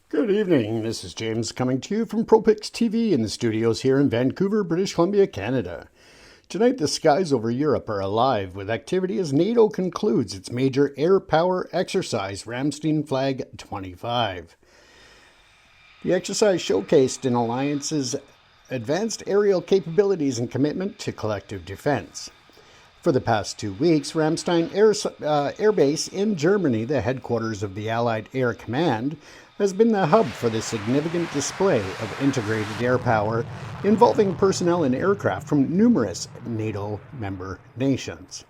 Good evening, this is James coming to you from ProPics TV in the studios here in Vancouver, British Columbia, Canada. Tonight the skies over Europe are alive with activity as NATO concludes its major air power exercise, Ramstein Flag 25. The exercise showcased an alliance's advanced aerial capabilities and commitment to collective defense. For the past 2 weeks, Ramstein Air Base in Germany, the headquarters of the Allied Air Command, has been the hub for the significant display of integrated air power involving personnel and aircraft from numerous NATO member nations.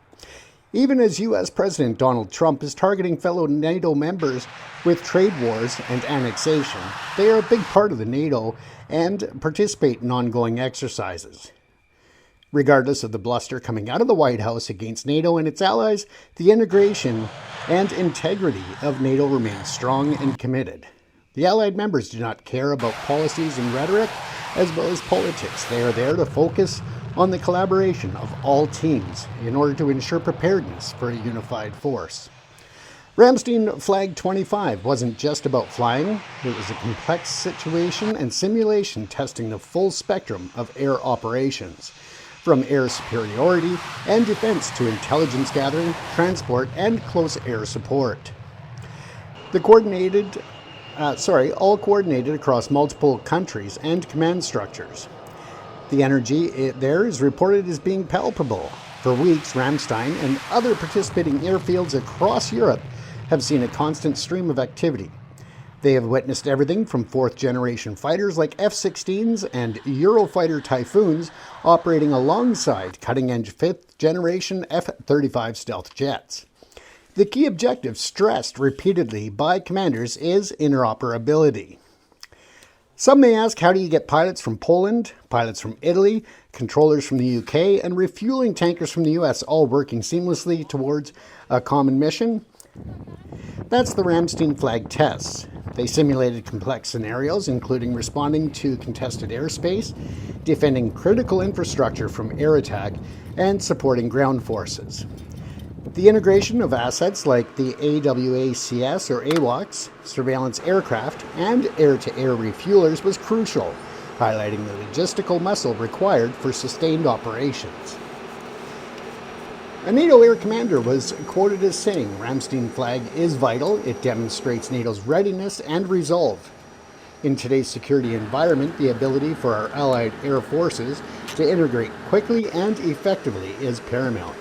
Even as U.S. President Donald Trump is targeting fellow NATO members with trade wars and annexation, they are a big part of the NATO and participate in ongoing exercises. Regardless of the bluster coming out of the White House against NATO and its allies, the integration and integrity of NATO remains strong and committed. The Allied members do not care about policies and rhetoric as well as politics. They are there to focus on the collaboration of all teams in order to ensure preparedness for a unified force. Ramstein Flag 25 wasn't just about flying, it was a complex situation and simulation testing the full spectrum of air operations, from air superiority and defense to intelligence gathering, transport, and close air support. All coordinated across multiple countries and command structures. The energy there is reported as being palpable. For weeks, Ramstein and other participating airfields across Europe have seen a constant stream of activity. They have witnessed everything from fourth-generation fighters like F-16s and Eurofighter Typhoons operating alongside cutting-edge fifth-generation F-35 stealth jets. The key objective stressed repeatedly by commanders is interoperability. Some may ask, how do you get pilots from Poland, pilots from Italy, controllers from the UK, and refueling tankers from the US all working seamlessly towards a common mission? That's the Ramstein Flag tests. They simulated complex scenarios, including responding to contested airspace, defending critical infrastructure from air attack, and supporting ground forces. The integration of assets like the AWACS or AWACS, surveillance aircraft, and air-to-air refuelers was crucial, highlighting the logistical muscle required for sustained operations. A NATO air commander was quoted as saying, "Ramstein Flag is vital. It demonstrates NATO's readiness and resolve. In today's security environment, the ability for our allied air forces to integrate quickly and effectively is paramount."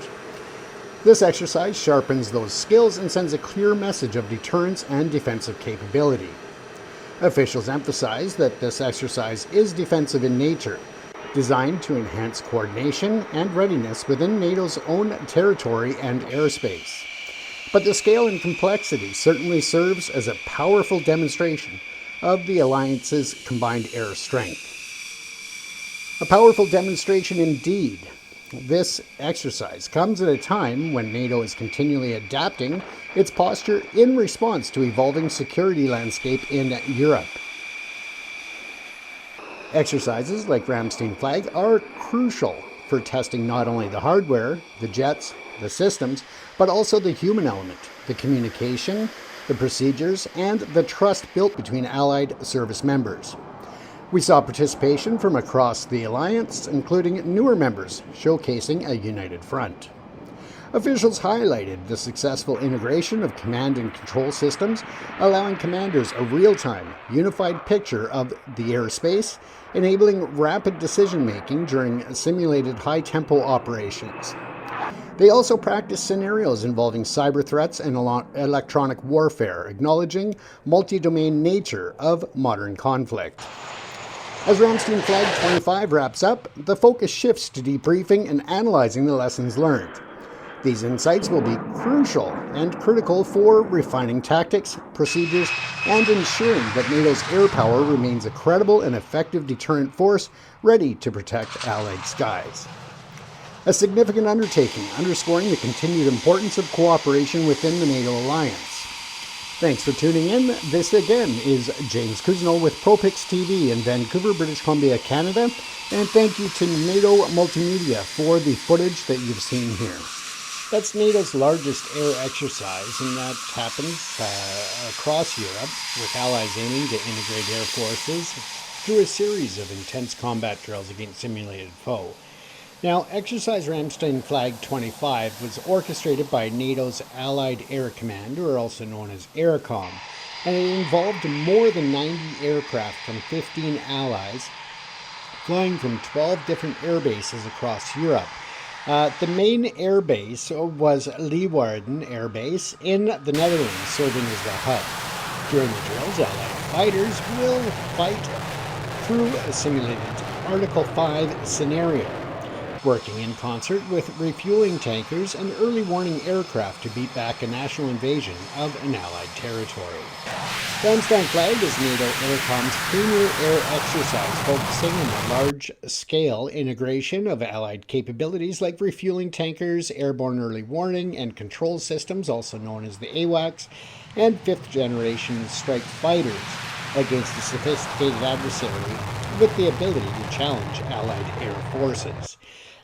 This exercise sharpens those skills and sends a clear message of deterrence and defensive capability. Officials emphasize that this exercise is defensive in nature, designed to enhance coordination and readiness within NATO's own territory and airspace. But the scale and complexity certainly serves as a powerful demonstration of the alliance's combined air strength. A powerful demonstration indeed. This exercise comes at a time when NATO is continually adapting its posture in response to evolving security landscape in Europe. Exercises like Ramstein Flag are crucial for testing not only the hardware, the jets, the systems, but also the human element, the communication, the procedures, and the trust built between Allied service members. We saw participation from across the alliance, including newer members, showcasing a united front. Officials highlighted the successful integration of command and control systems, allowing commanders a real-time, unified picture of the airspace, enabling rapid decision-making during simulated high-tempo operations. They also practiced scenarios involving cyber threats and electronic warfare, acknowledging multi-domain nature of modern conflict. As Ramstein Flag 25 wraps up, the focus shifts to debriefing and analyzing the lessons learned. These insights will be crucial and critical for refining tactics, procedures, and ensuring that NATO's air power remains a credible and effective deterrent force ready to protect Allied skies. A significant undertaking underscoring the continued importance of cooperation within the NATO alliance. Thanks for tuning in. This again is James Cousineau with ProPics TV in Vancouver, British Columbia, Canada. And thank you to NATO Multimedia for the footage that you've seen here. That's NATO's largest air exercise, and that happens across Europe, with allies aiming to integrate air forces through a series of intense combat drills against simulated foe. Now, Exercise Ramstein Flag 25 was orchestrated by NATO's Allied Air Command, or also known as AirCom, and it involved more than 90 aircraft from 15 allies, flying from 12 different air bases across Europe. The main air base was Leeuwarden Air Base in the Netherlands, serving as the hub. During the drills, Allied fighters will fight through a simulated Article 5 scenario, working in concert with refueling tankers and early warning aircraft to beat back a national invasion of an Allied territory. Ramstein Flag is NATO AirCom's premier air exercise, focusing on the large-scale integration of Allied capabilities like refueling tankers, airborne early warning and control systems, also known as the AWACS, and fifth-generation strike fighters against a sophisticated adversary with the ability to challenge Allied air forces.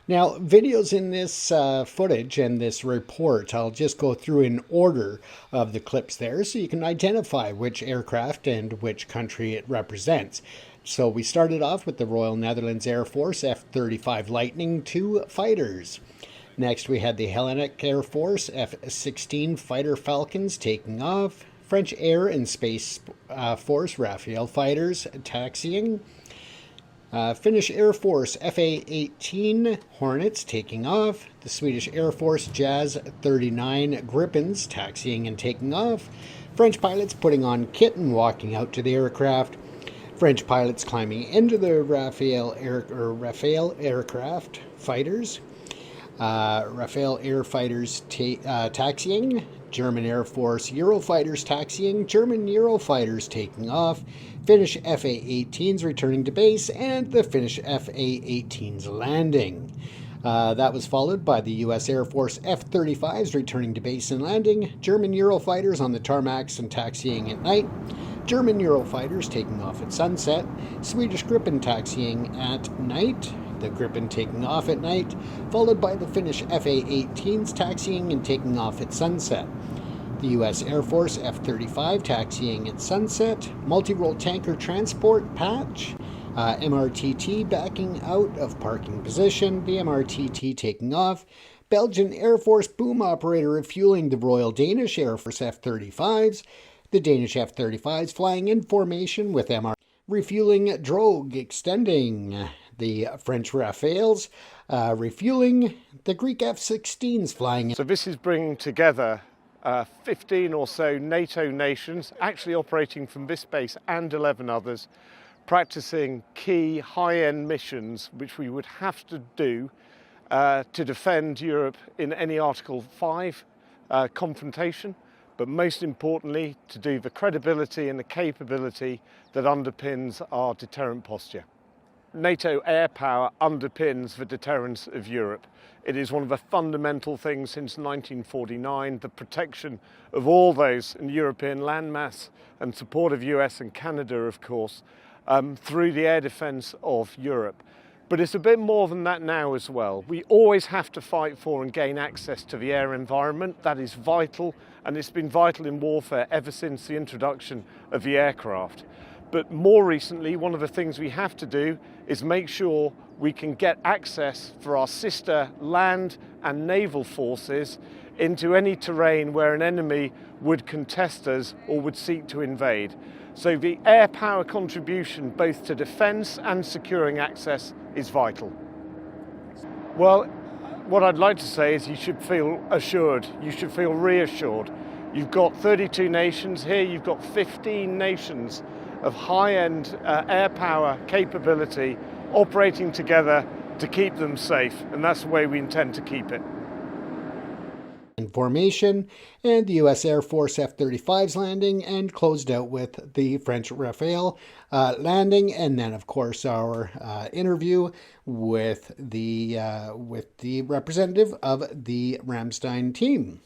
Now, videos in this footage and this report, I'll just go through in order of the clips there so you can identify which aircraft and which country it represents. So we started off with the Royal Netherlands Air Force F-35 Lightning II fighters. Next we had the Hellenic Air Force F-16 Fighter Falcons taking off. French Air and Space Force Rafale fighters taxiing. Finnish Air Force FA-18 Hornets taking off. The Swedish Air Force Jazz 39 Gripens taxiing and taking off. French pilots putting on kit and walking out to the aircraft. French pilots climbing into the Rafale aircraft fighters. Rafale air fighters taxiing. German Air Force Eurofighters taxiing, German Eurofighters taking off, Finnish FA-18s returning to base, and the Finnish FA-18s landing. That was followed by the U.S. Air Force F-35s returning to base and landing, German Eurofighters on the tarmacs and taxiing at night, German Eurofighters taking off at sunset, Swedish Gripen taxiing at night, the Gripen taking off at night, followed by the Finnish FA-18s taxiing and taking off at sunset. The U.S. Air Force F-35 taxiing at sunset, multi-role tanker transport patch, MRTT backing out of parking position, the MRTT taking off, Belgian Air Force boom operator refueling the Royal Danish Air Force F-35s, the Danish F-35s flying in formation with MR refueling drogue extending, the French Rafales refueling, the Greek F-16s flying in. So this is bringing together 15 or so NATO nations actually operating from this base and 11 others, practicing key high-end missions which we would have to do to defend Europe in any Article 5 confrontation, but most importantly to do the credibility and the capability that underpins our deterrent posture. NATO air power underpins the deterrence of Europe. It is one of the fundamental things since 1949, the protection of all those in European landmass and support of US and Canada, of course, through the air defence of Europe. But it's a bit more than that now as well. We always have to fight for and gain access to the air environment. That is vital, and it's been vital in warfare ever since the introduction of the aircraft. But more recently, one of the things we have to do is make sure we can get access for our sister land and naval forces into any terrain where an enemy would contest us or would seek to invade. So the air power contribution both to defence and securing access is vital. Well, what I'd like to say is you should feel assured, you should feel reassured. You've got 32 nations here, you've got 15 nations of high-end air power capability operating together to keep them safe, and that's the way we intend to keep it. In formation, and the U.S. Air Force F-35s landing, and closed out with the French Rafale landing, and then of course our interview with the representative of the Ramstein team.